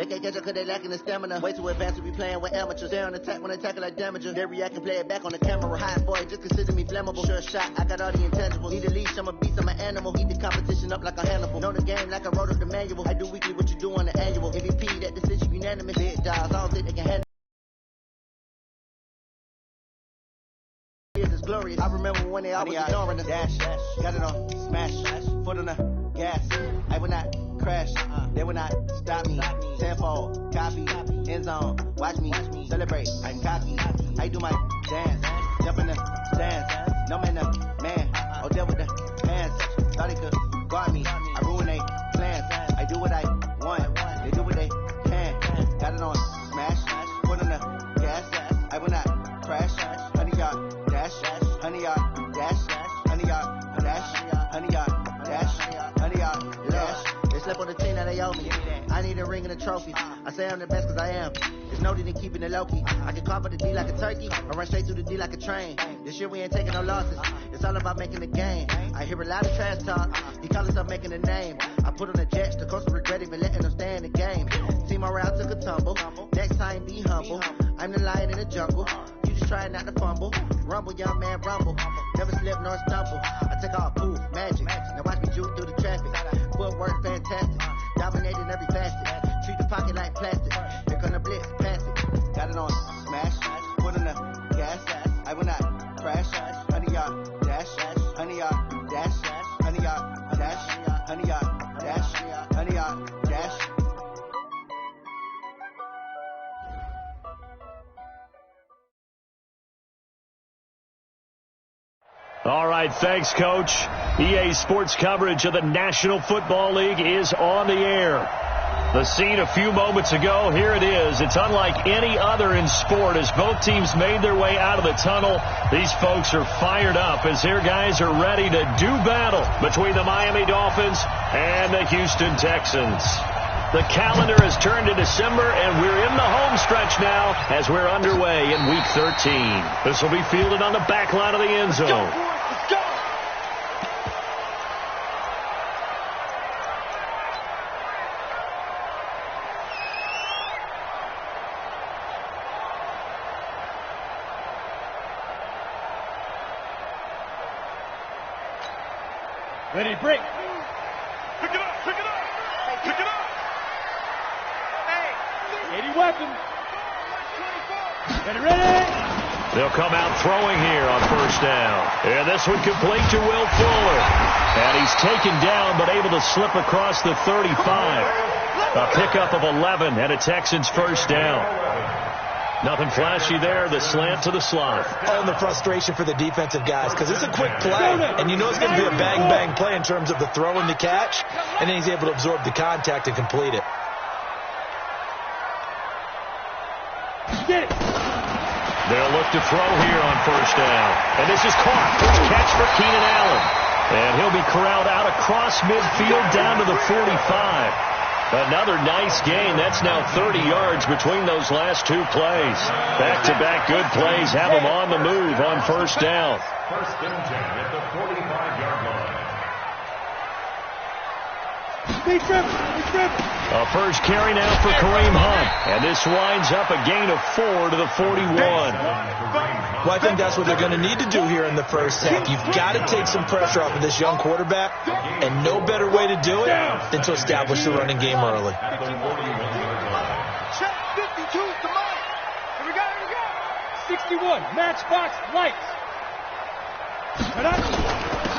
They can't catch up cause they lacking the stamina. Way too advanced to be playing with amateurs. They on attack when they tackle like damagers. They react and play it back on the camera. Hot boy, just consider me flammable. Sure shot, I got all the intangibles. Need a leash, I'm a beast, I'm an animal. Eat the competition up like a Hannibal. Know the game like I wrote up the manual. I do weekly what you do on the annual. MVP, that decision unanimous. Big dogs, I don't think they can handle. It's glorious. I remember when they always ignoring us. Dash, got it on, smash, foot on the gas. I will not crash, they will not stop me. Tenfold, copy, end zone, watch me celebrate. I'm cocky, I do my dance, jump in the stands. No man, man, oh deal with the hands. Thought they could guard me, I ruin they plans. I do what I want, they do what they can. Got it on, smash, foot on the gas. I will not crash, 100-yard dash, 100-yard dash, 100-yard dash, 100-yard dash, 100-yard dash. They slept on the team that they owe me. I need a ring and a trophy. I say I'm the best cause I am. It's noted in keeping it low-key. I can carve the D like a turkey or run straight through the D like a train. This year we ain't taking no losses. It's all about making the game. I hear a lot of trash talk. He call himself making a name. I put on the Jets. The coach will regret even letting them stay in the game. Team morale took a tumble. Next time be humble. I'm the lion in the jungle. You just trying not to fumble. Rumble, young man, rumble. Never slip nor stumble. I take all poof, magic. Now watch me juke through the traffic. Footwork fantastic. Dominating every facet. Treat the pocket like plastic. Here come the blitz, pass it. Got it on, smash. Put on the gas. I will not crash. 100-yard dash. 100-yard dash. 100-yard dash. 100-yard dash. 100-yard dash. All right, thanks, Coach. EA Sports coverage of the National Football League is on the air. The scene a few moments ago, here it is. It's unlike any other in sport as both teams made their way out of the tunnel. These folks are fired up as their guys are ready to do battle between the Miami Dolphins and the Houston Texans. The calendar has turned to December, and we're in the home stretch now as we're underway in Week 13. This will be fielded on the back line of the end zone. Let's go! Ready, break. Pick it up, pick it up, pick it up. 80 weapon. Ready. They'll come out throwing here on first down. And this one complete to Will Fuller. And he's taken down but able to slip across the 35. A pickup of 11 and a Texans first down. Nothing flashy there. The slant to the slot. Oh, and the frustration for the defensive guys because it's a quick play. And you know it's going to be a bang-bang play in terms of the throw and the catch. And then he's able to absorb the contact and complete it. They'll look to throw here on first down. And this is caught. It's a catch for Keenan Allen. And he'll be corralled out across midfield down to the 45. Another nice gain. That's now 30 yards between those last two plays. Back-to-back good plays have them on the move on first down. First and 10 at the 45-yard line. A first carry now for Kareem Hunt. And this winds up a gain of 4 to the 41. Well, I think that's what they're going to need to do here in the first half. You've got to take some pressure off of this young quarterback, and no better way to do it than to establish the running game early. Check 52 to Mike. Here we go. 61, matchbox lights.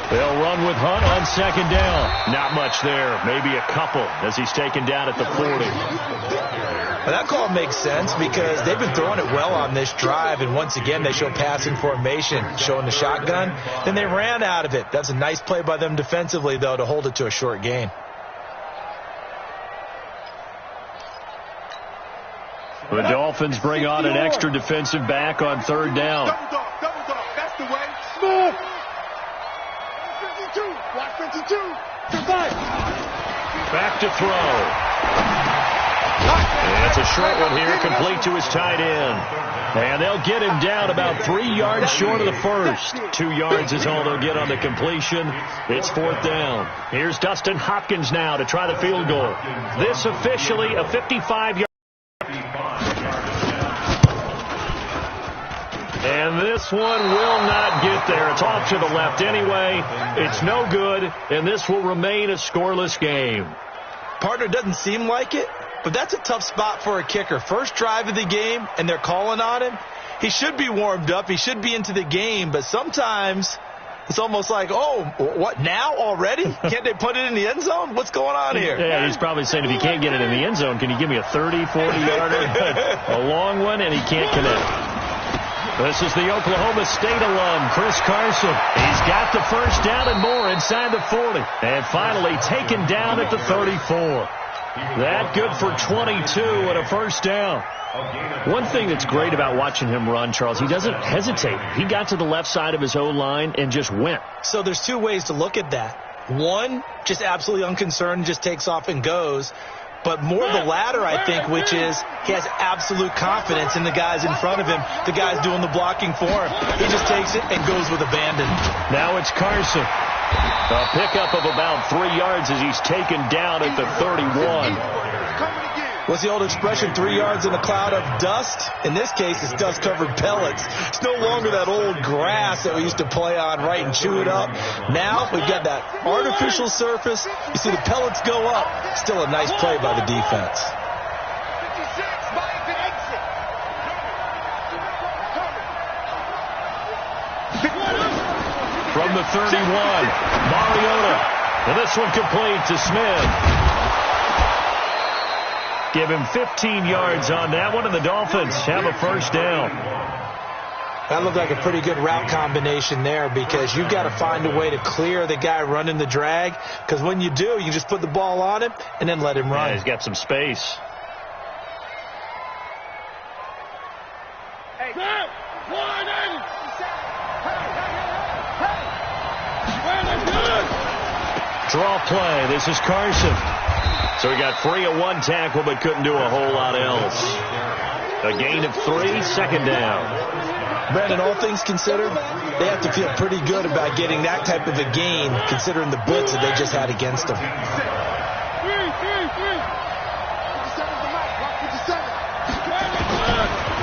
They'll run with Hunt on second down. Not much there. Maybe a couple as he's taken down at the 40. Well, that call makes sense because they've been throwing it well on this drive, and once again they show passing formation, showing the shotgun. Then they ran out of it. That's a nice play by them defensively, though, to hold it to a short gain. The Dolphins bring on an extra defensive back on third down. Double dog. That's the way. Smooth. 52. Watch 52. Back to throw. It's a short one here, complete to his tight end. And they'll get him down about 3 yards short of the first. 2 yards is all they'll get on the completion. It's 4th down. Here's Dustin Hopkins now to try the field goal. This officially a 55-yard. And this one will not get there. It's off to the left anyway. It's no good, and this will remain a scoreless game. Partner, doesn't seem like it, but that's a tough spot for a kicker. First drive of the game, and they're calling on him. He should be warmed up. He should be into the game, but sometimes it's almost like, oh, what, now already? Can't they put it in the end zone? What's going on here? Yeah, he's probably saying, if you can't get it in the end zone, can you give me a 30, 40-yarder? A long one, and he can't connect. This is the Oklahoma State alum, Chris Carson. He's got the first down and more inside the 40. And finally taken down at the 34. That good for 22 and a first down. One thing that's great about watching him run, Charles, he doesn't hesitate. He got to the left side of his O-line and just went. So there's two ways to look at that. One, just absolutely unconcerned, just takes off and goes. But more the latter, I think, which is he has absolute confidence in the guys in front of him, the guys doing the blocking for him. He just takes it and goes with abandon. Now it's Carson. A pickup of about 3 yards as he's taken down at the 31. What's the old expression, 3 yards in a cloud of dust? In this case, it's dust-covered pellets. It's no longer that old grass that we used to play on, right, and chew it up. Now we've got that artificial surface. You see the pellets go up. Still a nice play by the defense. From the 31, Mariota. And this one complete to Smith. Give him 15 yards on that one, and the Dolphins have a first down. That looked like a pretty good route combination there, because you've got to find a way to clear the guy running the drag, because when you do, you just put the ball on him and then let him run. Yeah, he's got some space. Draw play. This is Carson. So he got free of one tackle but couldn't do a whole lot else. A gain of 3, second down. Brandon, all things considered, they have to feel pretty good about getting that type of a gain, considering the blitz that they just had against them.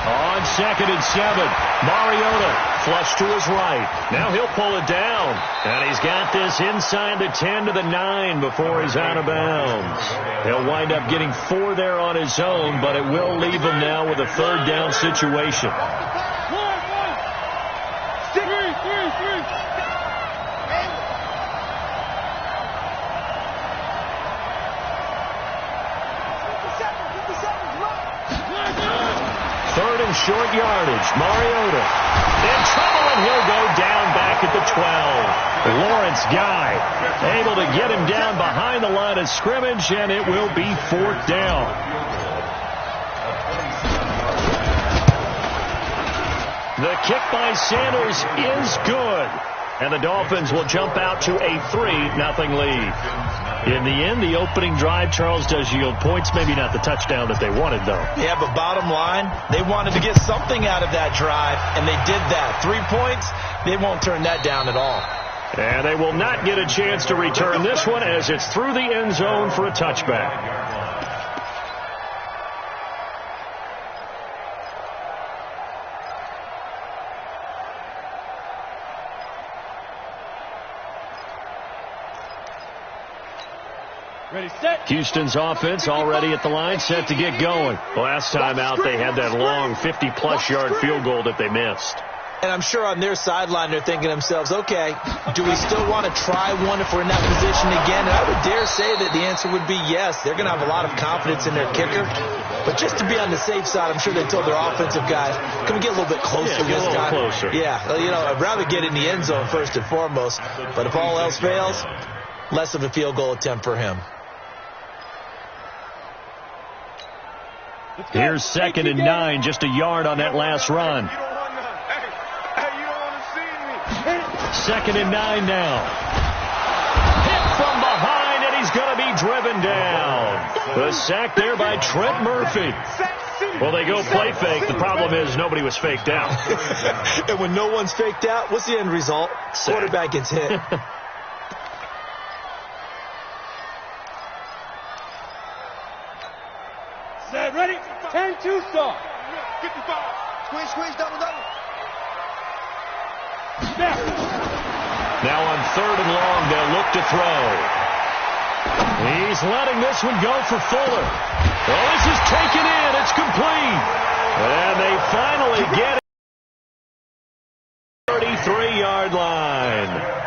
On 2nd and 7, Mariota flush to his right. Now he'll pull it down. And he's got this inside the 10 to the 9 before he's out of bounds. He'll wind up getting 4 there on his own, but it will leave him now with a 3rd down situation. Short yardage. Mariota in trouble, and he'll go down back at the 12. Lawrence Guy able to get him down behind the line of scrimmage, and it will be 4th down. The kick by Sanders is good, and the Dolphins will jump out to a 3-0 lead. In the end, the opening drive, Charles, does yield points. Maybe not the touchdown that they wanted, though. Yeah, but bottom line, they wanted to get something out of that drive, and they did that. 3 points, they won't turn that down at all. And they will not get a chance to return this one as it's through the end zone for a touchback. Houston's offense already at the line, set to get going. Last time out, they had that long 50-plus yard field goal that they missed. And I'm sure on their sideline they're thinking to themselves, okay, do we still want to try one if we're in that position again? And I would dare say that the answer would be yes. They're going to have a lot of confidence in their kicker. But just to be on the safe side, I'm sure they told their offensive guys, can we get a little bit closer this time? Closer. Yeah, you know, I'd rather get in the end zone first and foremost. But if all else fails, less of a field goal attempt for him. Here's 2nd and 9, just a yard on that last run. 2nd and 9 now. Hit from behind, and he's going to be driven down. The sack there by Trent Murphy. Well, they go play fake. The problem is nobody was faked out. And when no one's faked out, what's the end result? Sack. Quarterback gets hit. Set, ready? 10-2 start. 55. Squeeze, double. Snap. Now on 3rd and long, they'll look to throw. He's letting this one go for Fuller. Well, this is taken in. It's complete. And they finally get it. 33-yard line.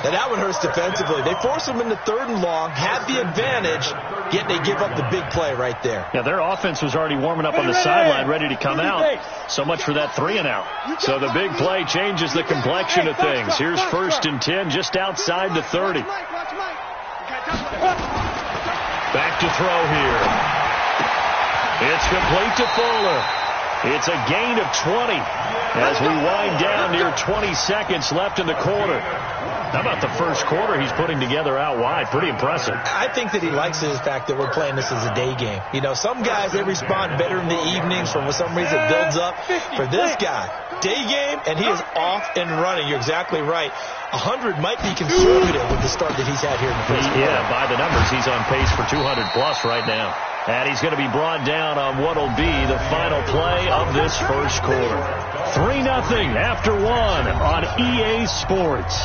Now that one hurts defensively. They force them into 3rd and long, have the advantage, yet they give up the big play right there. Yeah, their offense was already warming up on the sideline, ready to come out. So much for that 3-and-out. So the big play changes the complexion of things. Here's 1st and 10 just outside the 30. Back to throw here. It's complete to Fuller. It's a gain of 20 as we wind down near 20 seconds left in the quarter. How about the first quarter he's putting together out wide? Pretty impressive. I think that he likes the fact that we're playing this as a day game. You know, some guys, they respond better in the evenings. For some reason, it builds up. For this guy, day game, and he is off and running. You're exactly right. 100 might be conservative with the start that he's had here in the first quarter. Yeah, by the numbers, he's on pace for 200-plus right now. And he's going to be brought down on what will be the final play of this first quarter. 3-0 after 1 on EA Sports.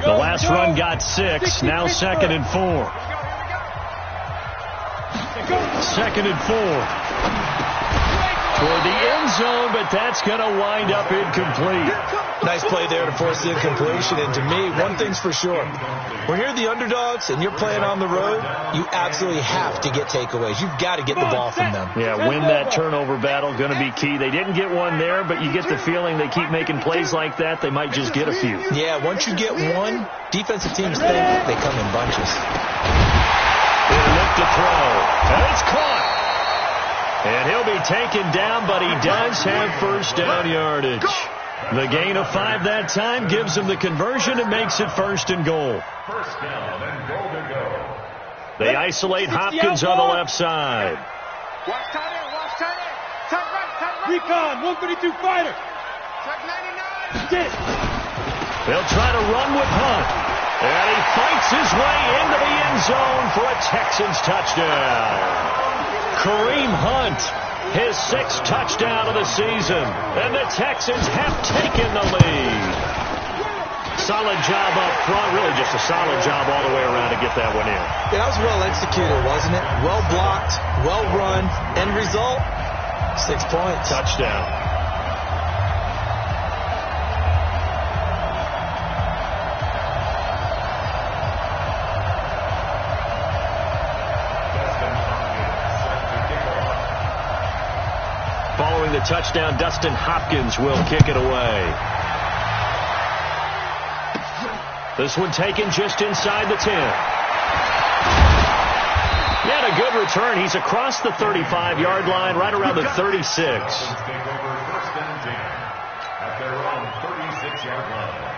The last run got 6. Now 2nd and 4. 2nd and 4. Toward the end zone, but that's going to wind up incomplete. Nice play there to force the incompletion. And to me, one thing's for sure. When you're the underdogs and you're playing on the road, you absolutely have to get takeaways. You've got to get the ball from them. Yeah, win that turnover battle, going to be key. They didn't get one there, but you get the feeling they keep making plays like that, they might just get a few. Yeah, once you get one, defensive teams think they come in bunches. He'll look to throw, and it's caught. And he'll be taken down, but he does have first down yardage. The gain of 5 that time gives him the conversion and makes it 1st and goal. First down and goal to go. They isolate Hopkins on the left side. Watch tight end, watch tight end. Tight right. Recon, 132 fighter. Check 99. Get. They'll try to run with Hunt. And he fights his way into the end zone for a Texans touchdown. Kareem Hunt, his 6th touchdown of the season, and the Texans have taken the lead. Solid job up front, really just a solid job all the way around to get that one in. Yeah, that was well executed, wasn't it? Well blocked, well run. End result, 6 points. Touchdown. Following the touchdown, Dustin Hopkins will kick it away. This one taken just inside the 10. He had a good return. He's across the 35-yard line, right around the 36. Take over 1st and 10 at their own 36-yard line.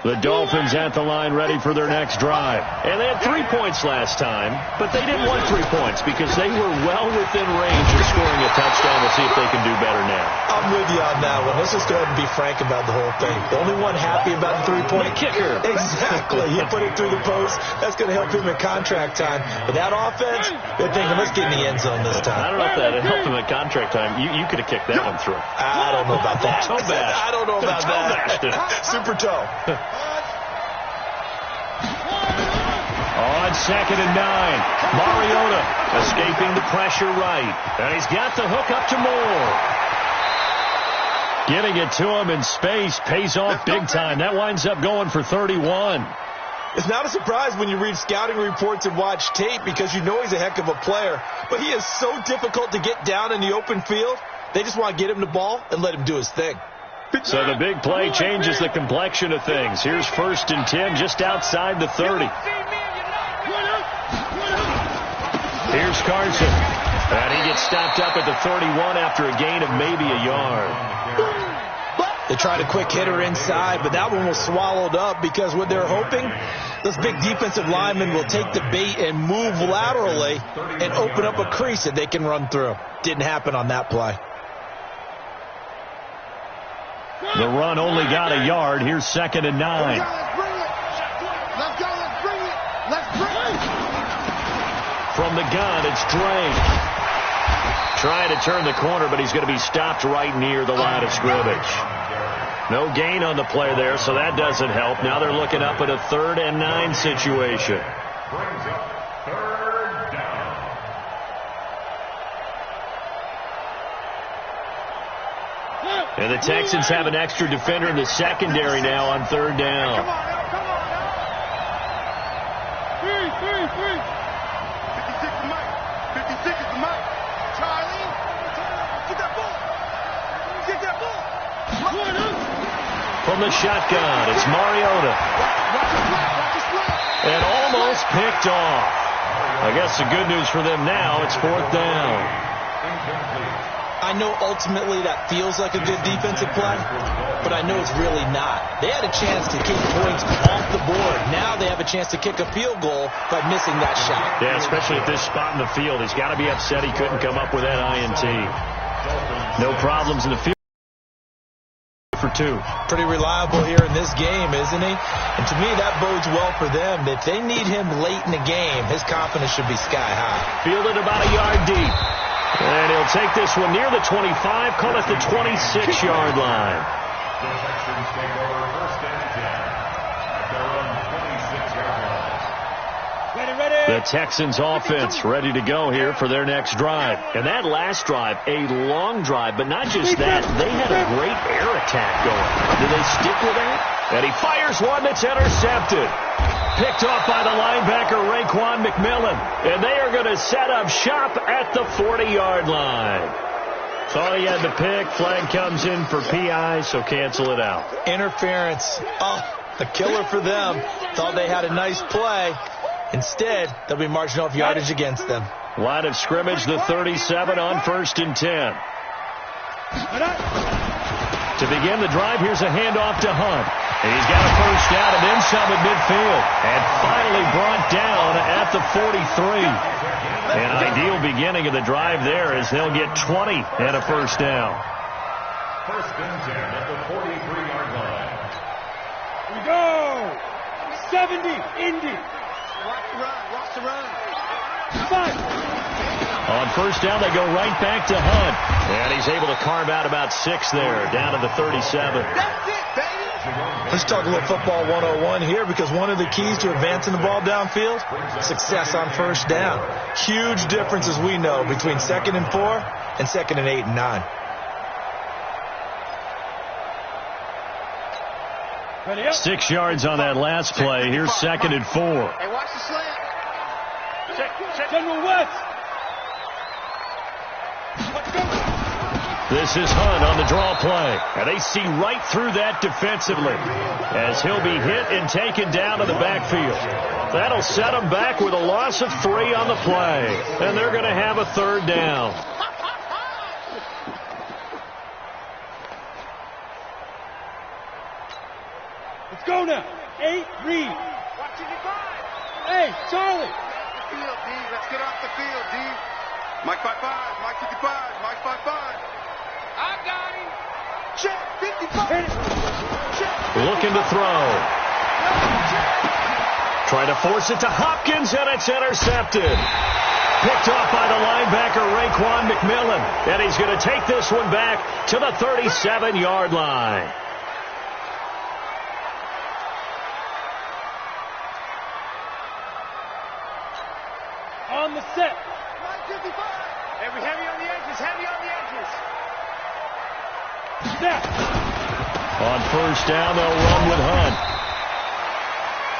The Dolphins at the line ready for their next drive. And they had 3 points last time, but they didn't want 3 points because they were well within range of scoring a touchdown. We'll see if they can do better now. I'm with you on that one. Let's just go ahead and be frank about the whole thing. The only one happy about the 3-point kicker. Exactly. He put it through the post. That's going to help him in contract time. But that offense, they're thinking, let's get in the end zone this time. I don't know if that helped him at contract time. You could have kicked that one through. I don't know about that. Toe bash. I don't know about that. Toe Super toe. On 2nd and 9, Mariota escaping the pressure right. And he's got the hook up to Moore. Getting it to him in space pays off big time. That winds up going for 31. It's not a surprise when you read scouting reports and watch tape because you know he's a heck of a player. But he is so difficult to get down in the open field. They just want to get him the ball and let him do his thing. So the big play changes the complexion of things. Here's 1st and 10 just outside the 30. Here's Carson. And he gets stopped up at the 31 after a gain of maybe a yard. They tried a quick hitter inside, but that one was swallowed up because what they're hoping, those big defensive linemen will take the bait and move laterally and open up a crease that they can run through. Didn't happen on that play. The run only got a yard. Here's 2nd and 9. Let's bring it. Let's go. Let's bring it. Let's bring it. From the gun, it's Drake. Trying to turn the corner, but he's going to be stopped right near the line of scrimmage. No gain on the play there, so that doesn't help. Now they're looking up at a 3rd and 9 situation. Brings up 3rd down. And the Texans have an extra defender in the secondary now on 3rd down. Come on now. Come on now. 3. 56 is Mike. 56 is Mike. Charlie. Get that ball. Get that ball. From the shotgun, it's Mariota. And almost picked off. I guess the good news for them now, it's 4th down. I know ultimately that feels like a good defensive play, but I know it's really not. They had a chance to kick points off the board. Now they have a chance to kick a field goal by missing that shot. Yeah, especially at this spot in the field. He's got to be upset he couldn't come up with that INT. No problems in the field. For 2. Pretty reliable here in this game, isn't he? And to me, that bodes well for them. If they need him late in the game, his confidence should be sky high. Fielded about a yard deep. And he'll take this one near the 25, call it the 26-yard line. The Texans take over 1st and 10 at their own 26-yard line. The Texans offense ready to go here for their next drive. And that last drive, a long drive, but not just that, they had a great air attack going. Do they stick with that? And he fires one that's intercepted. Picked off by the linebacker, Raekwon McMillan. And they are going to set up shop at the 40-yard line. Thought he had the pick. Flag comes in for PI, so cancel it out. Interference. Oh, a killer for them. Thought they had a nice play. Instead, they'll be marching off yardage against them. Line of scrimmage, the 37 on 1st and 10. To begin the drive, here's a handoff to Hunt. And he's got a 1st down and then some at midfield. And finally brought down at the 43. An ideal beginning of the drive there as they'll get 20 and a 1st down. 1st and 10 at the 43-yard line. We go. 70, Indy. Watch the run. On 1st down, they go right back to Hunt. And he's able to carve out about 6 there, down to the 37. That's it, baby. Let's talk a little football 101 here, because one of the keys to advancing the ball downfield, success on 1st down. Huge difference, as we know, between 2nd and 4 and 2nd and 8 and 9. 6 yards on that last play. Here's 2nd and 4. Hey, watch the slant. General West. This is Hunt on the draw play. And they see right through that defensively as he'll be hit and taken down to the backfield. That'll set him back with a loss of 3 on the play. And they're going to have a 3rd down. Let's go now. 8, read. Watch it, divide. Hey, Charlie. Field, D. Let's get off the field, D. Mike 5-5. Mike 55. Mike 5-5. I got him. Check 55. Check. Looking to throw. Trying to force it to Hopkins, and it's intercepted. Picked off by the linebacker, Raekwon McMillan. And he's going to take this one back to the 37-yard line. On the set. Mike 55. Heavy on the edges. Heavy on the edges. Snap. On 1st down, they'll run with Hunt.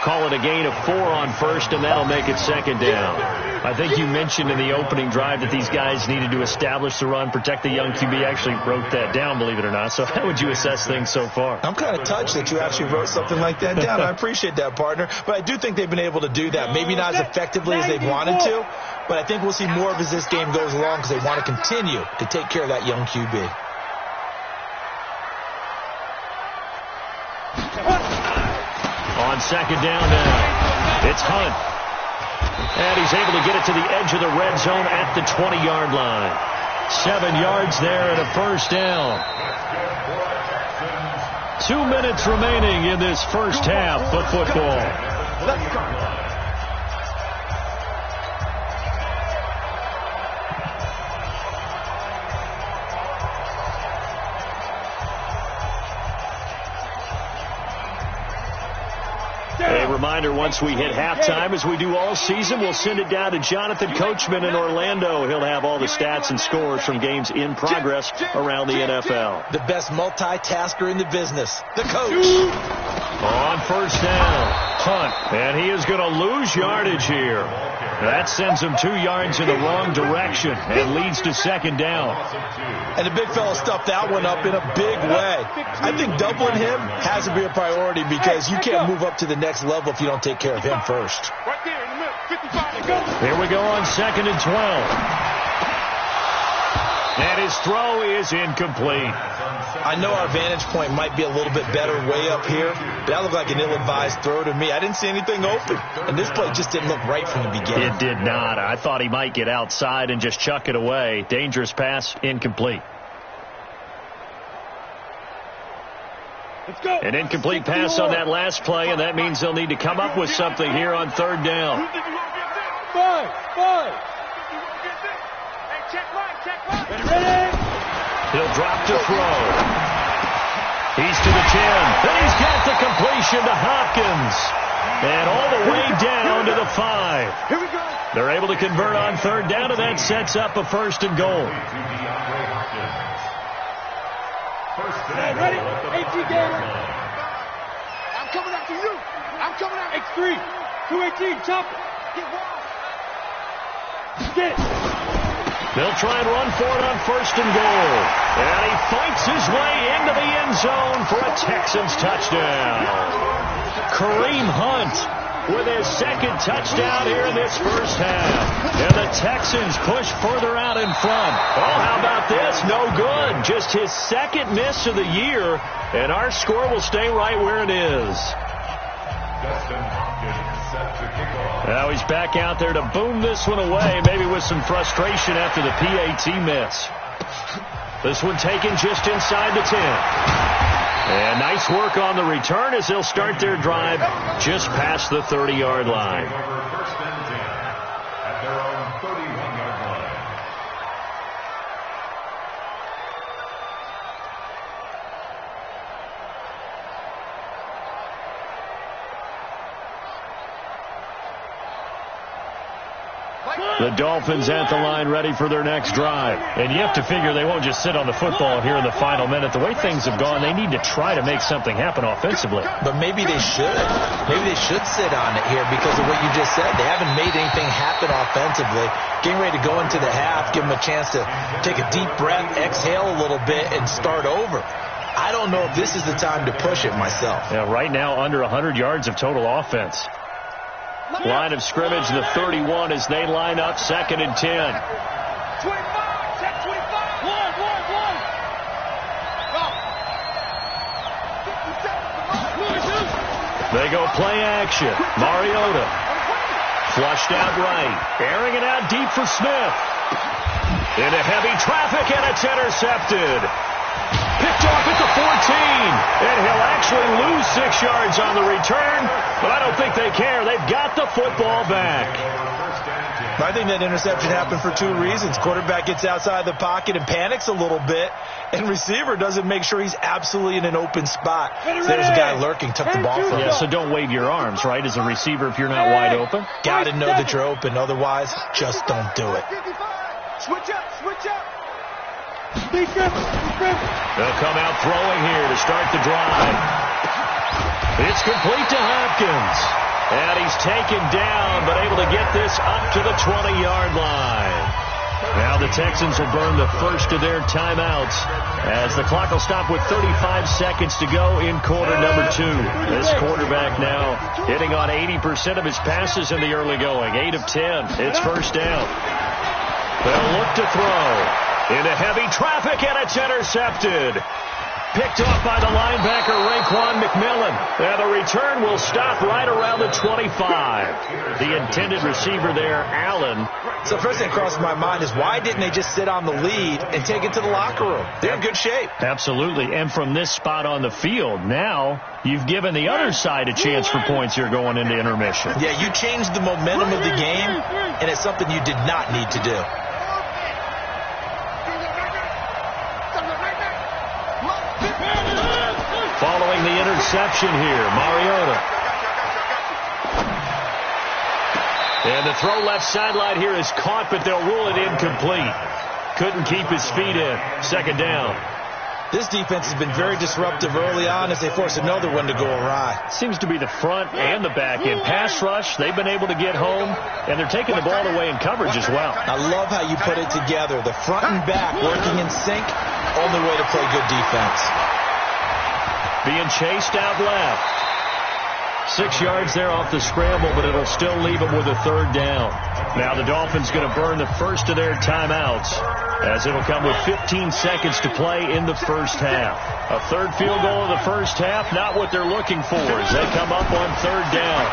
call it a gain of 4 on first, and that'll make it second down. I think you mentioned in the opening drive that these guys needed to establish the run, protect the young QB. Actually wrote that down, believe it or not. So how would you assess things so far? I'm kind of touched that you actually wrote something like that down. I appreciate that, partner. But I do think they've been able to do that. Maybe not as effectively as they've wanted to, but I think we'll see more of as this game goes along because they want to continue to take care of that young QB. On second down now, it's Hunt. And he's able to get it to the edge of the red zone at the 20-yard line. 7 yards there and a first down. 2 minutes remaining in this first half of football. Let's go. A reminder, once we hit halftime, as we do all season, we'll send it down to Jonathan Coachman in Orlando. He'll have all the stats and scores from games in progress around the NFL. The best multitasker in the business, the coach. On first down, Hunt, and he is going to lose yardage here. That sends him 2 yards in the wrong direction and leads to second down. And the big fella stuffed that one up in a big way. I think doubling him has to be a priority because you can't move up to the next level if you don't take care of him first. Right there in the middle. 55 to go. Here we go on second and 12. And his throw is incomplete. I know our vantage point might be a little bit better way up here, but that looked like an ill-advised throw to me. I didn't see anything open, and this play just didn't look right from the beginning. It did not. I thought he might get outside and just chuck it away. Dangerous pass, incomplete. Let's go. An incomplete pass on that last play, and that means they'll need to come up with something here on third down. 5. Hey, check right. Ready? He'll drop to throw. He's to the 10. Then he's got the completion to Hopkins. And all the way down to the 5. Here we go. They're able to convert on third down, and that sets up a first and goal. Ready? 18 gamer. I'm coming after you. I'm coming after X3. 218. Chop it. Get it. They'll try and run for it on first and goal. And he fights his way into the end zone for a Texans touchdown. Kareem Hunt with his second touchdown here in this first half. And the Texans push further out in front. Oh, how about this? No good. Just his second miss of the year. And our score will stay right where it is. Now he's back out there to boom this one away, maybe with some frustration after the PAT miss. This one taken just inside the 10. And nice work on the return as they'll start their drive just past the 30-yard line. First and 10 at their own 31-yard line. The Dolphins at the line ready for their next drive. And you have to figure they won't just sit on the football here in the final minute. The way things have gone, they need to try to make something happen offensively. But maybe they should. Maybe they should sit on it here because of what you just said. They haven't made anything happen offensively. Getting ready to go into the half, give them a chance to take a deep breath, exhale a little bit, and start over. I don't know if this is the time to push it myself. Yeah, right now under 100 yards of total offense. Line of scrimmage, the 31 as they line up second and 10. 25. Check 25. One. They go play action. Mariota. Flushed out right. Airing it out deep for Smith. Into heavy traffic, and it's intercepted. Picked off at the 14. And he'll actually lose 6 yards on the return, but I don't think they care. They've got the football back. I think that interception happened for 2 reasons. Quarterback gets outside the pocket and panics a little bit, and receiver doesn't make sure he's absolutely in an open spot. So there's a guy lurking, took the ball from him. Yeah, so don't wave your arms, right, as a receiver if you're not wide open. Got to know that you're open. Otherwise, just don't do it. Switch up. They'll come out throwing here to start the drive. It's complete to Hopkins. And he's taken down, but able to get this up to the 20-yard line. Now the Texans will burn the first of their timeouts as the clock will stop with 35 seconds to go in quarter number 2. This quarterback now hitting on 80% of his passes in the early going. 8 of 10. It's first down. They'll look to throw into heavy traffic, and it's intercepted. Picked off by the linebacker, Raekwon McMillan. And the return will stop right around the 25. The intended receiver there, Allen. So first thing that crosses my mind is why didn't they just sit on the lead and take it to the locker room? They're in good shape. Absolutely. And from this spot on the field, now you've given the other side a chance for points here going into intermission. Yeah, you changed the momentum of the game, and it's something you did not need to do. Following the interception here, Mariota. And the throw left sideline here is caught, but they'll rule it incomplete. Couldn't keep his feet in. Second down. This defense has been very disruptive early on as they force another one to go awry. Seems to be the front and the back end. Pass rush, they've been able to get home, and they're taking the ball away in coverage as well. I love how you put it together. The front and back working in sync, only way to play good defense. Being chased out left. 6 yards there off the scramble, but it'll still leave them with a third down. Now the Dolphins going to burn the first of their timeouts as it'll come with 15 seconds to play in the first half. A third field goal in the first half, not what they're looking for as they come up on third down.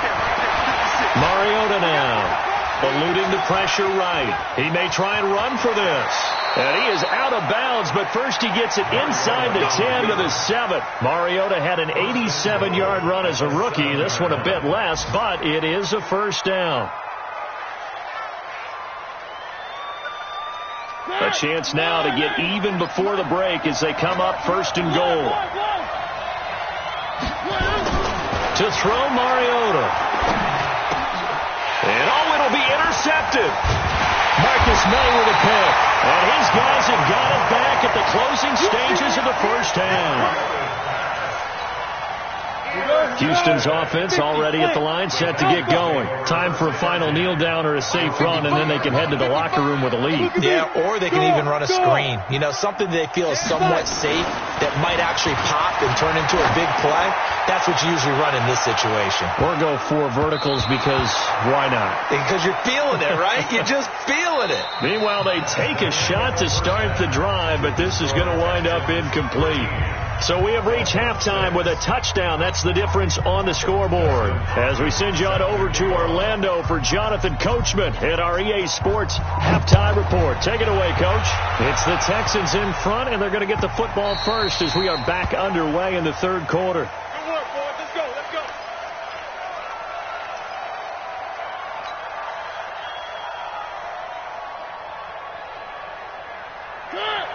Mariota now eluding the pressure right. He may try and run for this. And he is out of bounds, but first he gets it inside the 10 to the 7. Mariota had an 87-yard run as a rookie. This one a bit less, but it is a first down. A chance now to get even before the break as they come up first and goal. To throw Mariota. And it'll be intercepted. Marcus May with a pick. And his guys have got it back at the closing stages of the first half. Houston's offense already at the line, set to get going. Time for a final kneel down or a safe run, and then they can head to the locker room with a lead. Yeah, or they can even run a screen. You know, something they feel is somewhat safe that might actually pop and turn into a big play. That's what you usually run in this situation. Or go 4 verticals because why not? Because you're feeling it, right? You're just feeling it. Meanwhile, they take a shot to start the drive, but this is going to wind up incomplete. So we have reached halftime with a touchdown. That's the difference on the scoreboard. As we send you on over to Orlando for Jonathan Coachman at our EA Sports Halftime Report. Take it away, Coach. It's the Texans in front, and they're going to get the football first as we are back underway in the third quarter. Good work, boys. Let's go. Let's go.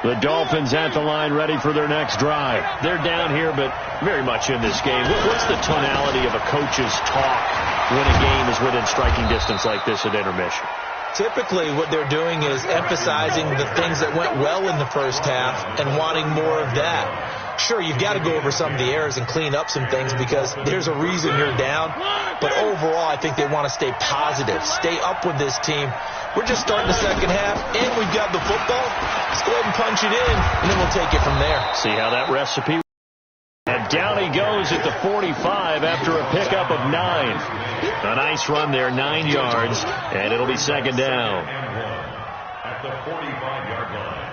The Dolphins at the line ready for their next drive. They're down here, but very much in this game. What's the tonality of a coach's talk when a game is within striking distance like this at intermission? Typically, what they're doing is emphasizing the things that went well in the first half and wanting more of that. Sure, you've got to go over some of the errors and clean up some things because there's a reason you're down. But overall, I think they want to stay positive, stay up with this team. We're just starting the second half, and we've got the football. Let's go ahead and punch it in, and then we'll take it from there. See how that recipe. And down he goes at the 45 after a pickup of 9. A nice run there, 9 yards, and it'll be second down. At the 45-yard line.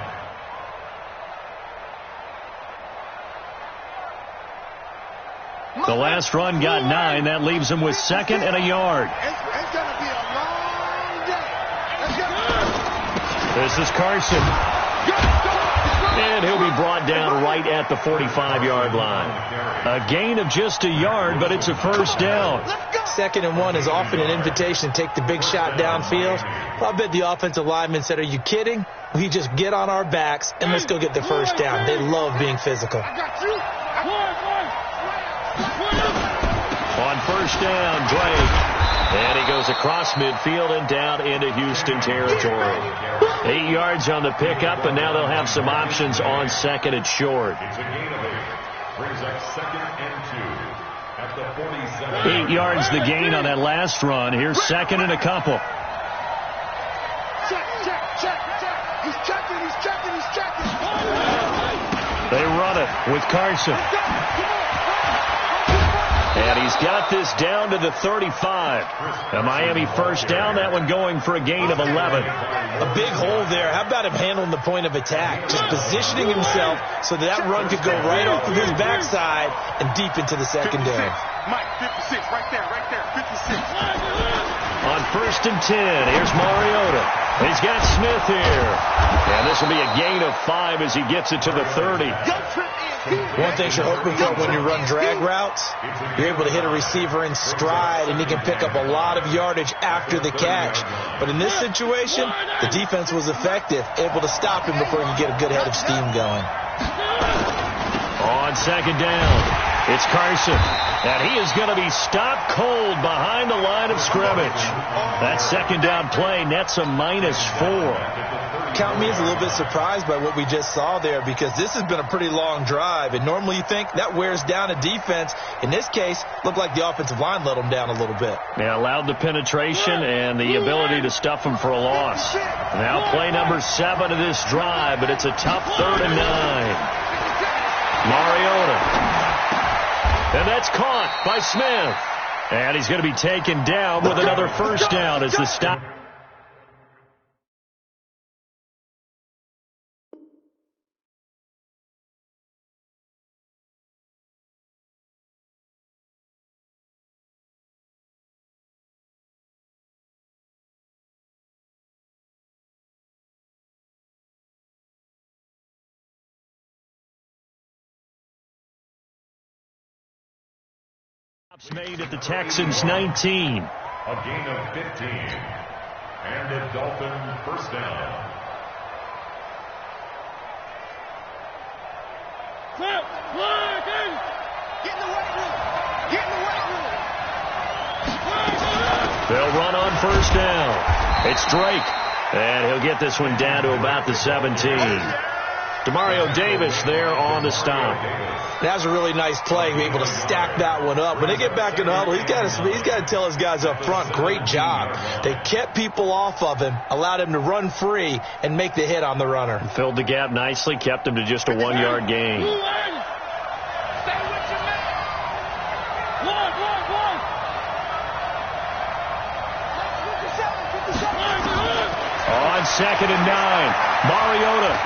The last run got 9. That leaves him with second and a yard. It's going to be a long day. Let's go. This is Carson. And he'll be brought down right at the 45-yard line. A gain of just a yard, but it's a first down. Second and 1 is often an invitation to take the big shot downfield. I bet the offensive lineman said, are you kidding? We just get on our backs and let's go get the first down. They love being physical. On first down, Drake. And he goes across midfield and down into Houston territory. 8 yards on the pickup, and now they'll have some options on second and short. It's a gain of 8. Brings up second and 2. At the 47. 8 yards the gain on that last run. Here's second and a couple. Check. He's checking. They run it with Carson. And he's got this down to the 35. A Miami first down, that one going for a gain of 11. A big hole there. How about him handling the point of attack? Just positioning himself so that run could go right off of his backside and deep into the secondary. Mike, 56, right there, 56. On first and 10, here's Mariota. He's got Smith here. And this will be a gain of 5 as he gets it to the 30. One thing you're hoping for when you run drag routes, you're able to hit a receiver in stride, and he can pick up a lot of yardage after the catch. But in this situation, the defense was effective, able to stop him before he could get a good head of steam going. On second down, it's Carson. And he is going to be stopped cold behind the line of scrimmage. That second down play nets a -4. Count me as a little bit surprised by what we just saw there, because this has been a pretty long drive, and normally you think that wears down a defense. In this case, looked like the offensive line let them down a little bit. Yeah, allowed the penetration and the ability to stuff them for a loss. Now play number 7 of this drive, but it's a tough 3rd and 9. Mariota. And that's caught by Smith. And he's going to be taken down with another first down as the stop. Made at the Texans 19. A gain of 15. And the Dolphins first down. Get in the weight room. They'll run on first down. It's Drake. And he'll get this one down to about the 17. Demario Davis there on the stop. That was a really nice play, be able to stack that one up. When they get back in the huddle, he's got to tell his guys up front, great job. They kept people off of him, allowed him to run free and make the hit on the runner. Filled the gap nicely, kept him to just a 1-yard gain. On second and 9, Mariota.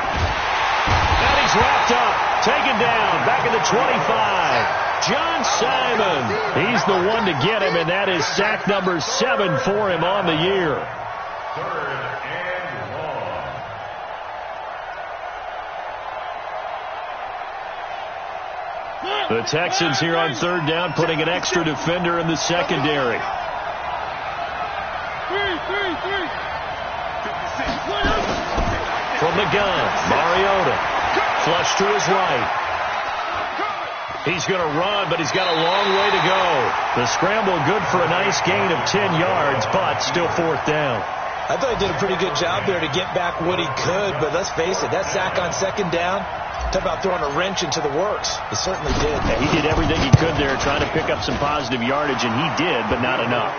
And he's wrapped up, taken down, back at the 25. John Simon, he's the one to get him, and that is sack number 7 for him on the year. 3rd and long. The Texans here on 3rd down, putting an extra defender in the secondary. From the gun, Mariota. Flush to his right. He's going to run, but he's got a long way to go. The scramble good for a nice gain of 10 yards, but still 4th down. I thought he did a pretty good job there to get back what he could, but let's face it, that sack on 2nd down, talk about throwing a wrench into the works. It certainly did. Yeah, he did everything he could there, trying to pick up some positive yardage, and he did, but not enough.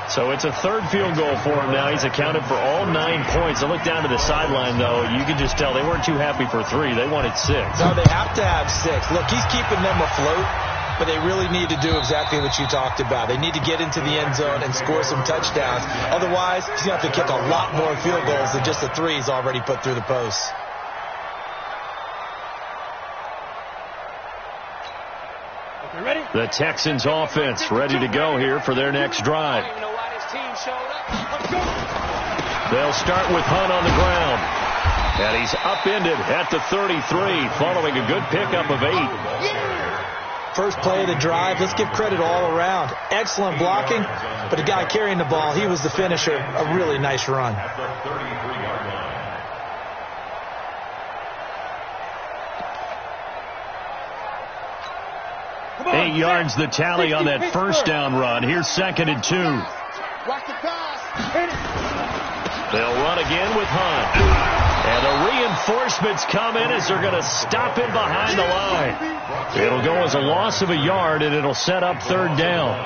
So it's a 3rd field goal for him now. He's accounted for all 9 points. I look down to the sideline, though. You can just tell they weren't too happy for 3. They wanted 6. No, they have to have 6. Look, he's keeping them afloat, but they really need to do exactly what you talked about. They need to get into the end zone and score some touchdowns. Otherwise, he's going to have to kick a lot more field goals than just the 3 he's already put through the posts. The Texans offense ready to go here for their next drive. They'll start with Hunt on the ground. And he's upended at the 33 following a good pickup of 8. First play of the drive, let's give credit all around. Excellent blocking, but the guy carrying the ball, he was the finisher. A really nice run. At the 33-yard line. 8 yards the tally on that first down run. Here's 2nd and 2. Watch the pass. They'll run again with Hunt. And the reinforcements come in as they're going to stop him behind the line. It'll go as a loss of a yard, and it'll set up third down.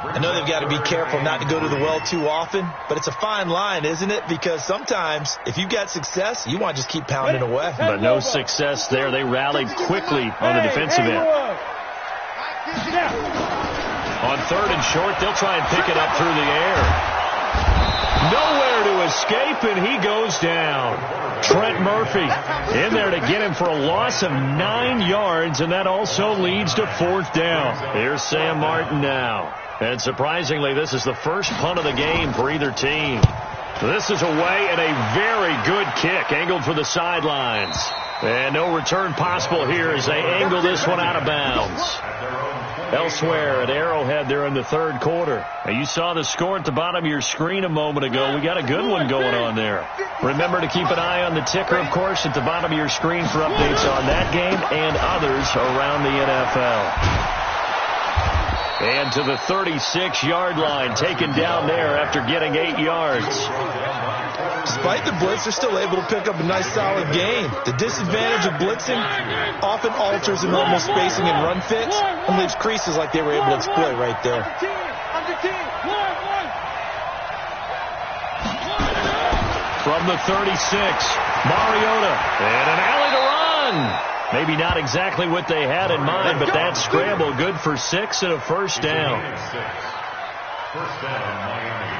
I know they've got to be careful not to go to the well too often, but it's a fine line, isn't it? Because sometimes if you've got success, you want to just keep pounding away. But no success there. They rallied quickly on the defensive end. On third and short, they'll try and pick it up through the air. Nowhere to escape, and he goes down. Trent Murphy in there to get him for a loss of 9 yards, and that also leads to fourth down. Here's Sam Martin now. And surprisingly, this is the first punt of the game for either team. This is away, and a very good kick angled for the sidelines. And no return possible here as they angle this one out of bounds. Elsewhere at Arrowhead there in the third quarter. Now you saw the score at the bottom of your screen a moment ago. We got a good one going on there. Remember to keep an eye on the ticker, of course, at the bottom of your screen for updates on that game and others around the NFL. And to the 36-yard line, taken down there after getting 8 yards. Despite the blitz, they're still able to pick up a nice, solid gain. The disadvantage of blitzing often alters the normal spacing and run fits and leaves creases like they were able to exploit right there. From the 36, Mariota, and an alley to run. Maybe not exactly what they had in mind, but that scramble good for 6 and a first down. First down, Miami.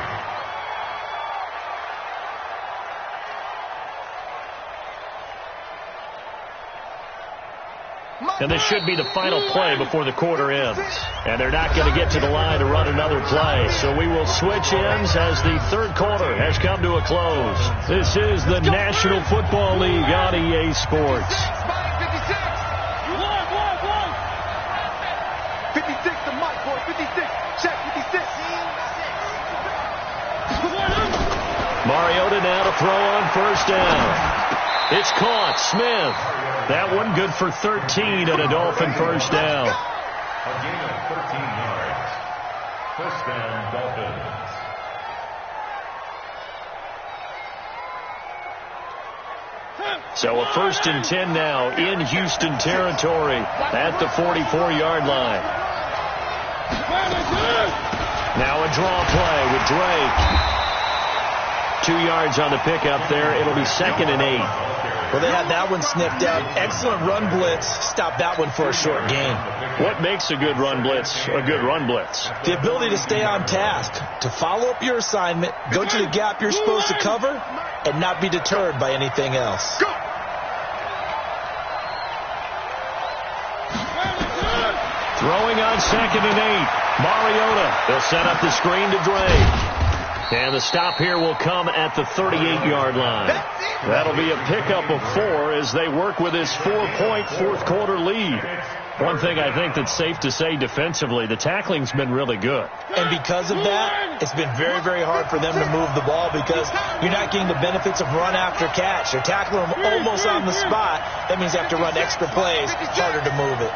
And this should be the final play before the quarter ends. And they're not going to get to the line to run another play. So we will switch ends as the third quarter has come to a close. This is the National Football League on EA Sports. 56 to Mike, boy. 56. Check 56. Mariota now to throw on first down. It's caught. Smith. That one good for 13 and a Dolphin first down. A gain of 13 yards. First down, Dolphins. So a 1st and 10 now in Houston territory at the 44-yard line. Now a draw play with Drake. 2 yards on the pickup there. It'll be 2nd and 8. Well, they had that one sniffed out. Excellent run blitz. Stop that one for a short gain. What makes a good run blitz a good run blitz? The ability to stay on task, to follow up your assignment, go to the gap you're supposed to cover, and not be deterred by anything else. Throwing on 2nd and 8. Mariota. They'll set up the screen to Drake. And the stop here will come at the 38-yard line. That'll be a pickup of 4 as they work with this 4-point fourth quarter lead. One thing I think that's safe to say defensively, the tackling's been really good. And because of that, it's been very, very hard for them to move the ball because you're not getting the benefits of run after catch. You're tackling them almost on the spot. That means you have to run extra plays, harder to move it.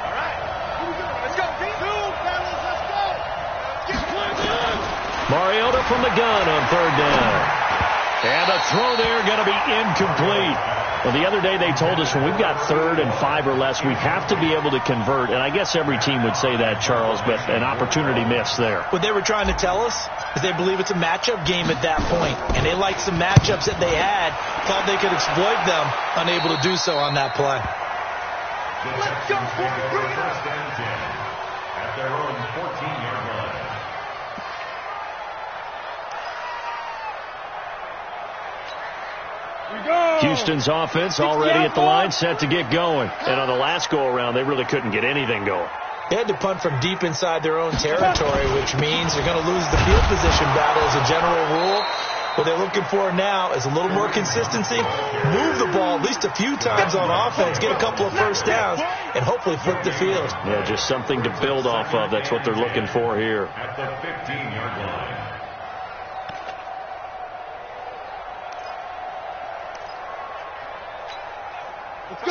Mariota from the gun on third down. And the throw there going to be incomplete. Well, the other day they told us when we've got 3rd and 5 or less, we have to be able to convert. And I guess every team would say that, Charles, but an opportunity missed there. What they were trying to tell us is they believe it's a matchup game at that point. And they liked some matchups that they had, thought they could exploit them, unable to do so on that play. Let's go, boys. First and 10 at their own 14-yard line. Houston's offense already at the line, set to get going. And on the last go-around, they really couldn't get anything going. They had to punt from deep inside their own territory, which means they're going to lose the field position battle as a general rule. What they're looking for now is a little more consistency, move the ball at least a few times on offense, get a couple of first downs, and hopefully flip the field. Yeah, just something to build off of. That's what they're looking for here. At the 15-yard line.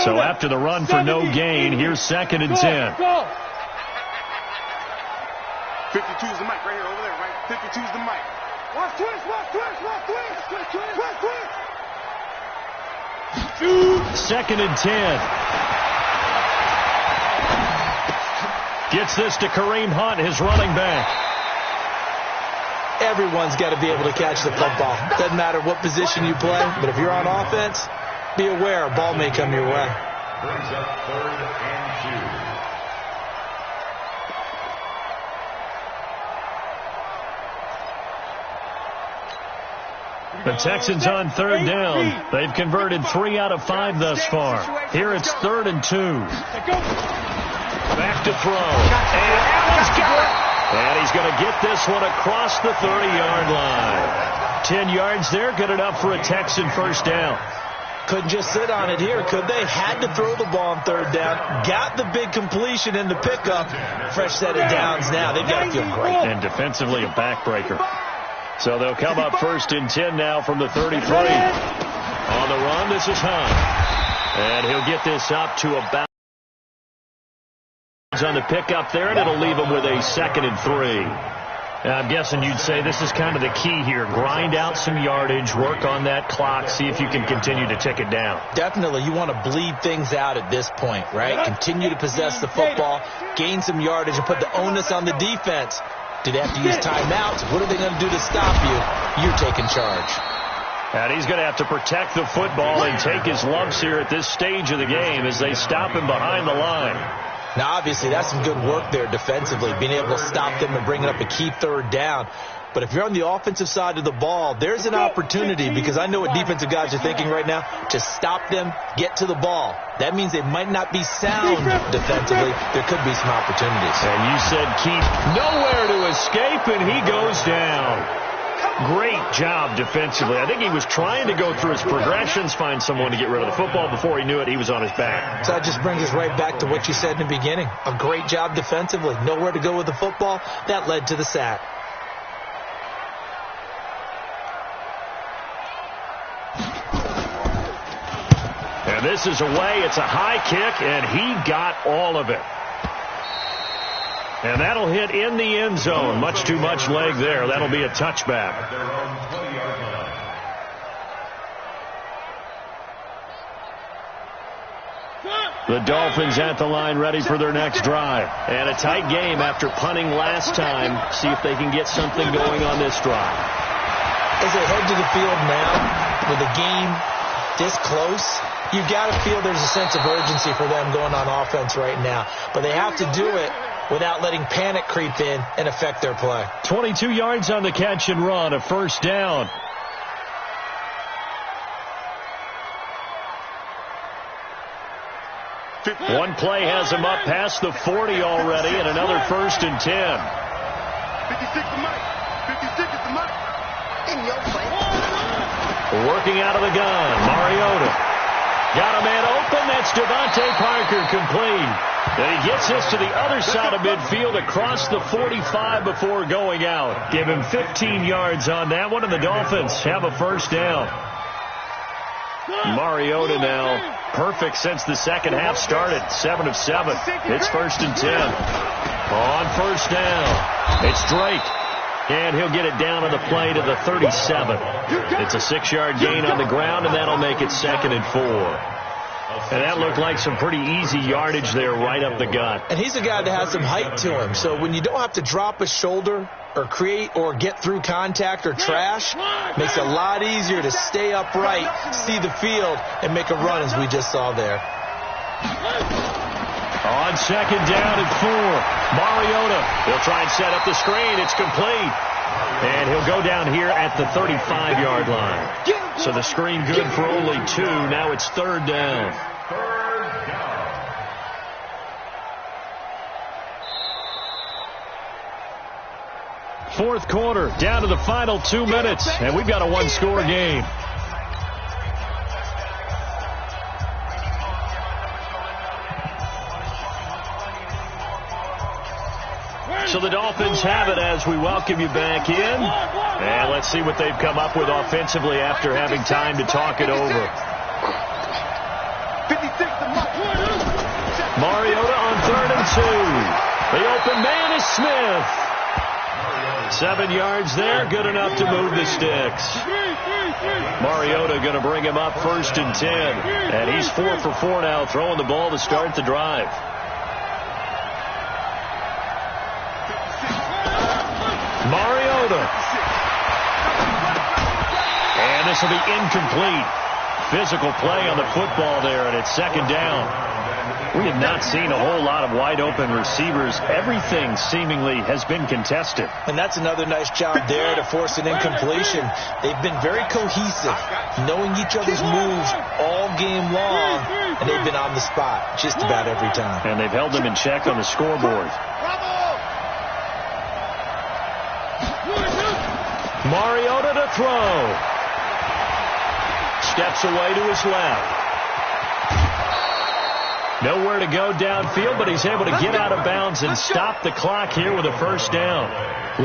So after the run for no gain, here's 2nd and 10. 52 is the mic right here, over there, right? 52 is the mic. Watch twist, watch twist, watch twist, watch twist, watch twist. 2nd and 10. Gets this to Kareem Hunt, his running back. Everyone's got to be able to catch the football. Doesn't matter what position you play, but if you're on offense, be aware a ball may come your way. Brings up 3rd and 2. The Texans on 3rd down. They've converted 3 out of 5 thus far. Here it's 3rd and 2. Back to throw. And Allen's got it. And he's going to get this one across the 30-yard line. 10 yards there, good enough for a Texan first down. Couldn't just sit on it here, could they? Had to throw the ball on 3rd down. Got the big completion in the pickup. Fresh set of downs now. They've got to feel great. And defensively a backbreaker. So they'll come up 1st and 10 now from the 33. On the run, this is Hunt. And he'll get this up to about on the pickup there, and it'll leave him with a 2nd and 3. I'm guessing you'd say this is kind of the key here. Grind out some yardage, work on that clock, see if you can continue to tick it down. Definitely. You want to bleed things out at this point, right? Continue to possess the football, gain some yardage, and put the onus on the defense. Do they have to use timeouts? What are they going to do to stop you? You're taking charge. And he's going to have to protect the football and take his lumps here at this stage of the game as they stop him behind the line. Now, obviously, that's some good work there defensively, being able to stop them and bring up a key 3rd down. But if you're on the offensive side of the ball, there's an opportunity, because I know what defensive guys are thinking right now, to stop them, get to the ball. That means they might not be sound defensively. There could be some opportunities. And you said keep nowhere to escape, and he goes down. Great job defensively. I think he was trying to go through his progressions, find someone to get rid of the football. Before he knew it, he was on his back. So that just brings us right back to what you said in the beginning. A great job defensively. Nowhere to go with the football. That led to the sack. And this is away. It's a high kick, and he got all of it. And that'll hit in the end zone. Much too much leg there. That'll be a touchback. At their own 20-yard line. The Dolphins at the line ready for their next drive. And a tight game after punting last time. See if they can get something going on this drive. As they head to the field now, with the game this close, you've got to feel there's a sense of urgency for them going on offense right now. But they have to do it without letting panic creep in and affect their play. 22 yards on the catch and run, a first down. One play has him up past the 40 already, and another 1st and 10. 56 to Mike. 56 is to Mike. In your face. Working out of the gun, Mariota. Got a man open. That's Devontae Parker, complete. And he gets this to the other side of midfield across the 45 before going out. Give him 15 yards on that one, and the Dolphins have a first down. Mariota now perfect since the second half started. 7 of 7. It's 1st and 10. On first down, it's Drake. And he'll get it down on the play to the 37. It's a 6-yard gain on the ground, and that'll make it 2nd and 4. And that looked like some pretty easy yardage there right up the gut. And he's a guy that has some height to him. So when you don't have to drop a shoulder or create or get through contact or trash, makes it a lot easier to stay upright, see the field, and make a run as we just saw there. On 2nd down and 4, Mariota. He'll try and set up the screen. It's complete. And he'll go down here at the 35-yard line. So the screen good for only 2. Now it's 3rd down. Fourth quarter, down to the final 2 minutes, and we've got a one-score game. So the Dolphins have it as we welcome you back in. And let's see what they've come up with offensively after having time to talk it over. 56 to Mike. Mariota on 3rd and 2. The open man is Smith. 7 yards there, good enough to move the sticks. Mariota going to bring him up 1st and 10. And he's 4 for 4 now, throwing the ball to start the drive. Mariota. And this will be incomplete. Physical play on the football there, and it's 2nd down. We have not seen a whole lot of wide-open receivers. Everything seemingly has been contested. And that's another nice job there to force an incompletion. They've been very cohesive, knowing each other's moves all game long, and they've been on the spot just about every time. And they've held them in check on the scoreboard. Mariota to throw. Steps away to his left. Nowhere to go downfield, but he's able to get out of bounds and stop the clock here with a 1st down.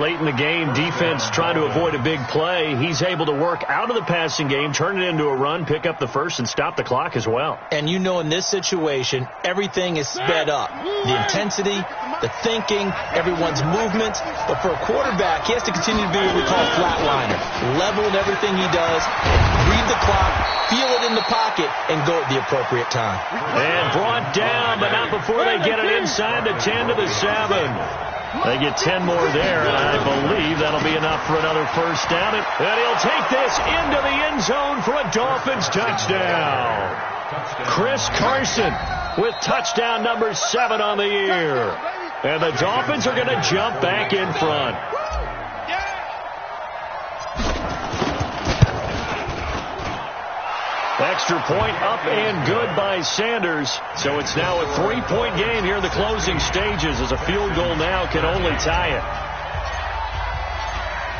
Late in the game, defense trying to avoid a big play. He's able to work out of the passing game, turn it into a run, pick up the 1st, and stop the clock as well. And you know in this situation, everything is sped up. The intensity, the thinking, everyone's movement. But for a quarterback, he has to continue to be what we call a flatliner. Level in everything he does, read the clock, feel it in the pocket, and go at the appropriate time. And brought down, but not before they get it inside the 10 to the 7. They get 10 more there, and I believe that'll be enough for another 1st down. And he'll take this into the end zone for a Dolphins touchdown. Chris Carson with touchdown number 7 on the year. And the Dolphins are going to jump back in front. Extra point up and good by Sanders. So it's now a 3-point game here in the closing stages, as a field goal now can only tie it.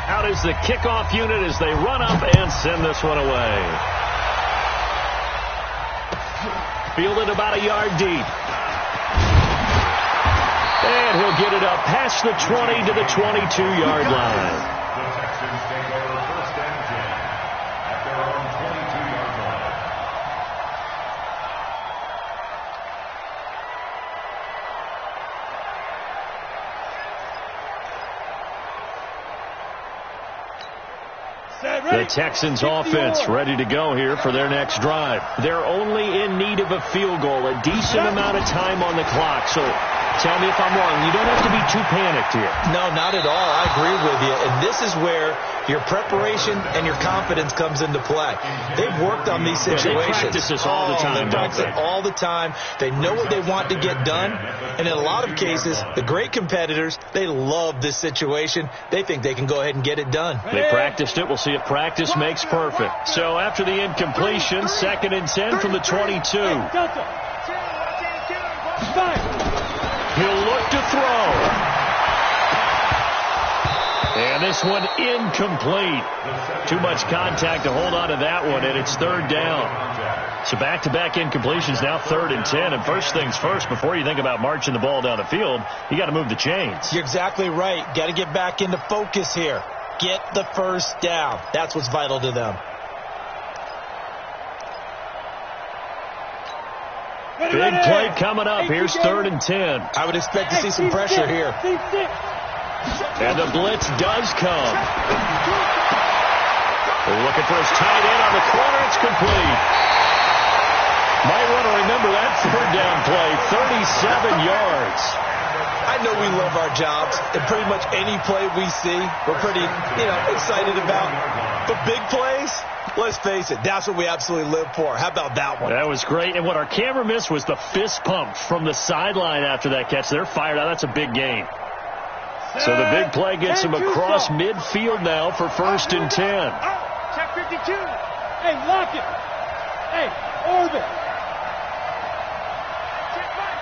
Out is the kickoff unit as they run up and send this one away. Fielded about a yard deep. And he'll get it up past the 20 to the 22-yard line. The Texans take over 1st and 10 at their own 22-yard line. The Texans offense ready to go here for their next drive. They're only in need of a field goal, a decent amount of time on the clock. So tell me if I'm wrong. You don't have to be too panicked here. No, not at all. I agree with you. And this is where your preparation and your confidence comes into play. They've worked on these situations. They practice this all the time. They practice it all the time. They know what they want to get done. And in a lot of cases, the great competitors, they love this situation. They think they can go ahead and get it done. They practiced it. We'll see if practice makes perfect. So after the incompletion, 2nd and 10 from the 22. He'll look to throw. And this one incomplete. Too much contact to hold on to that one, and it's 3rd down. So back-to-back incompletions, now 3rd and 10. And first things first, before you think about marching the ball down the field, you got to move the chains. You're exactly right. Got to get back into focus here. Get the 1st down. That's what's vital to them. Big play coming up. Here's 3rd and 10. I would expect to see some pressure here. And the blitz does come. They're looking for his tight end on the corner. It's complete. Might want to remember that 3rd down play. 37 yards. I know we love our jobs, and pretty much any play we see, we're pretty, excited about. But big plays, let's face it, that's what we absolutely live for. How about that one? That was great. And what our camera missed was the fist pump from the sideline after that catch. They're fired out. That's a big game. So the big play gets him across midfield now for 1st and 10. Check 52. Hey, lock it. Hey, orbit. Check back.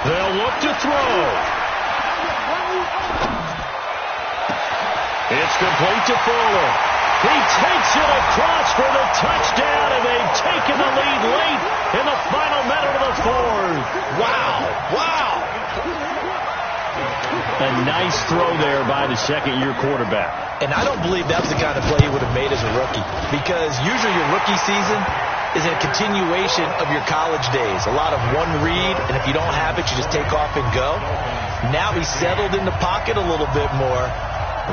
They'll look to throw. It's complete to Fuller. He takes it across for the touchdown, and they've taken the lead late in the final minute of the 4th. Wow. A nice throw there by the 2nd-year quarterback. And I don't believe that's the kind of play he would have made as a rookie, because usually your rookie season, is a continuation of your college days. A lot of one read, and if you don't have it, you just take off and go. Now he's settled in the pocket a little bit more,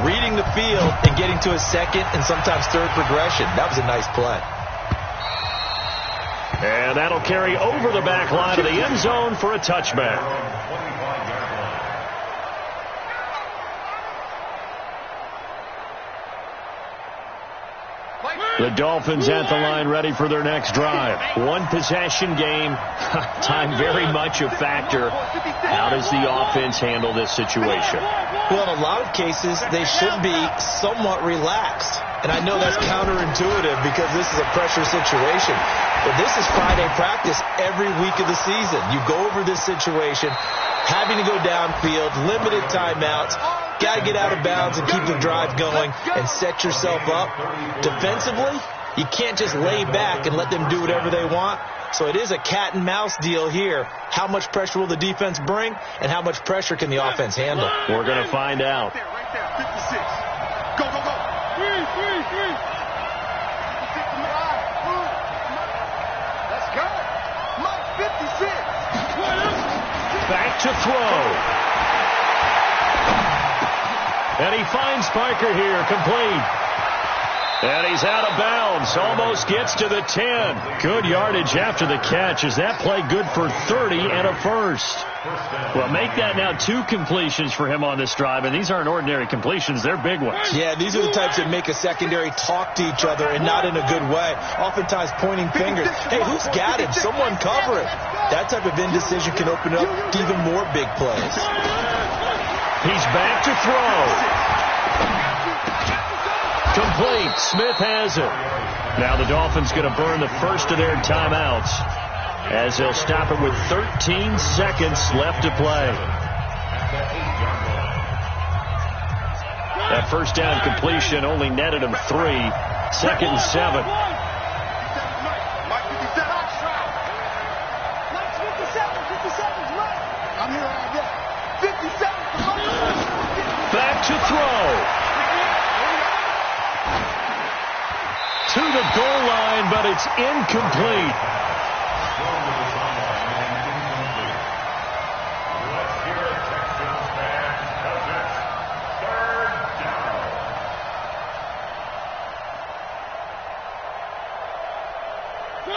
reading the field and getting to his second and sometimes third progression. That was a nice play. And that'll carry over the back line of the end zone for a touchback. The Dolphins at the line ready for their next drive. One possession game. Time very much a factor. How does the offense handle this situation? Well, in a lot of cases, they should be somewhat relaxed. And I know that's counterintuitive because this is a pressure situation. But this is Friday practice every week of the season. You go over this situation, having to go downfield, limited timeouts. Got to get out of bounds and keep the drive going and set yourself up. Defensively, you can't just lay back and let them do whatever they want. So it is a cat and mouse deal here. How much pressure will the defense bring, and how much pressure can the offense handle? We're going to find out. Right there, 56. Go, go, go. Three. Let's go. Mike, 56. Back to throw. And he finds Parker here, complete. And he's out of bounds, almost gets to the 10. Good yardage after the catch. Is that play good for 30 and a first? Well, make that now 2 completions for him on this drive, and these aren't ordinary completions. They're big ones. Yeah, these are the types that make a secondary talk to each other and not in a good way. Oftentimes pointing fingers. Hey, who's got him? Someone cover it. That type of indecision can open up to even more big plays. He's back to throw. Complete. Smith has it. Now the Dolphins going to burn the first of their timeouts as they'll stop it with 13 seconds left to play. That first down completion only netted him 3. 2nd and 7. I'm here all day. 57. Back to throw. To the goal line, but it's incomplete.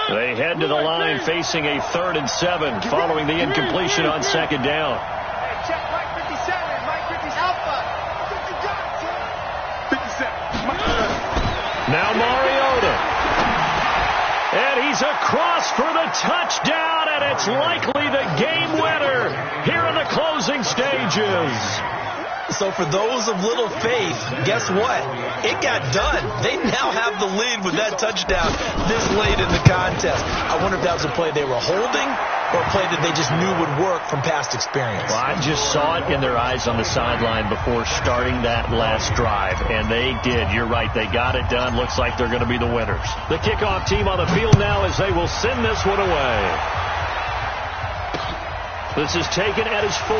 They head to the line facing a 3rd and 7 following the incompletion on 2nd down. Check Mike 57. Mike 57. Alpha. 57. Now Mariota. And he's across for the touchdown, and it's likely the game winner here in the closing stages. So for those of little faith, guess what? It got done. They now have the lead with that touchdown this late in the contest. I wonder if that was a play they were holding or a play that they just knew would work from past experience. Well, I just saw it in their eyes on the sideline before starting that last drive, and they did. You're right. They got it done. Looks like they're going to be the winners. The kickoff team on the field now as they will send this one away. This is taken at his 4.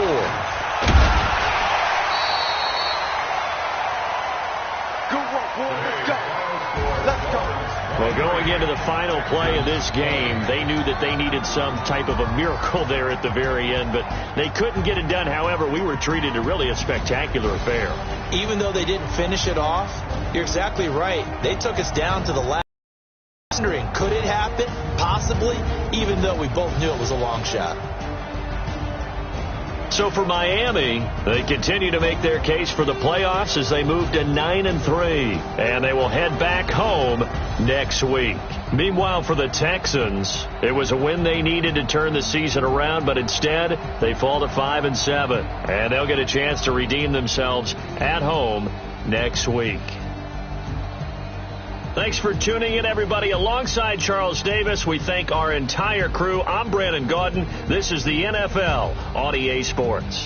Well, going into the final play of this game, they knew that they needed some type of a miracle there at the very end, but they couldn't get it done. However, we were treated to really a spectacular affair. Even though they didn't finish it off, you're exactly right. They took us down to the last. Wondering, could it happen? Possibly, even though we both knew it was a long shot. So for Miami, they continue to make their case for the playoffs as they move to 9-3, and they will head back home next week. Meanwhile, for the Texans, it was a win they needed to turn the season around, but instead they fall to 5-7, and they'll get a chance to redeem themselves at home next week. Thanks for tuning in, everybody. Alongside Charles Davis, we thank our entire crew. I'm Brandon Gaudin. This is the NFL on EA Sports.